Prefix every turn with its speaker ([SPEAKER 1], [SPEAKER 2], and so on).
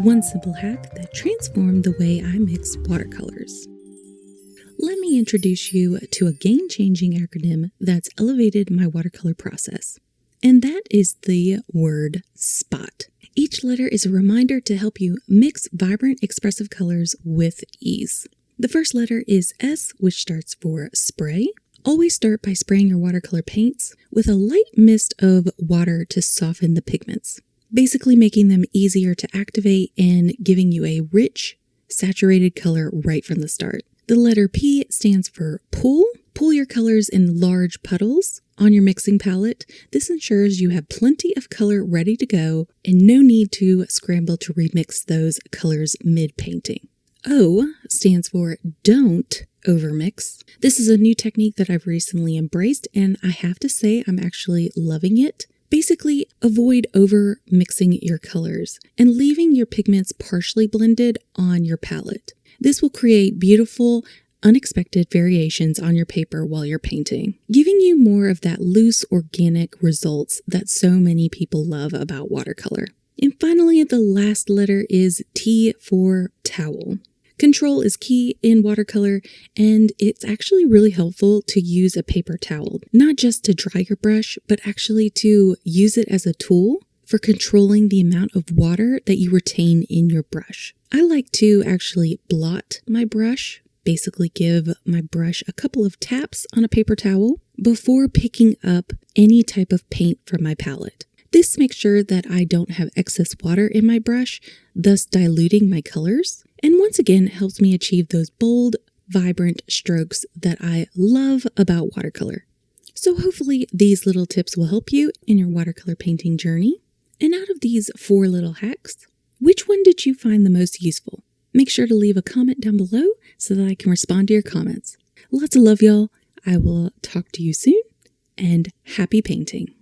[SPEAKER 1] One simple hack that transformed the way I mix watercolors. Let me introduce you to a game-changing acronym that's elevated my watercolor process. And that is the word SPOT. Each letter is a reminder to help you mix vibrant, expressive colors with ease. The first letter is S, which starts for spray. Always start by spraying your watercolor paints with a light mist of water to soften the pigments, basically making them easier to activate and giving you a rich, saturated color right from the start. The letter P stands for pool. Pool your colors in large puddles on your mixing palette. This ensures you have plenty of color ready to go and no need to scramble to remix those colors mid-painting. O stands for don't overmix. This is a new technique that I've recently embraced, and I have to say I'm actually loving it. Basically, avoid over mixing your colors and leaving your pigments partially blended on your palette. This will create beautiful, unexpected variations on your paper while you're painting, giving you more of that loose, organic results that so many people love about watercolor. And finally, the last letter is T for towel. Control is key in watercolor, and it's actually really helpful to use a paper towel, not just to dry your brush, but actually to use it as a tool for controlling the amount of water that you retain in your brush. I like to actually blot my brush, basically give my brush a couple of taps on a paper towel before picking up any type of paint from my palette. This makes sure that I don't have excess water in my brush, thus diluting my colors. And once again, helps me achieve those bold, vibrant strokes that I love about watercolor. So hopefully these little tips will help you in your watercolor painting journey. And out of these 4 little hacks, which one did you find the most useful? Make sure to leave a comment down below so that I can respond to your comments. Lots of love, y'all. I will talk to you soon, and happy painting.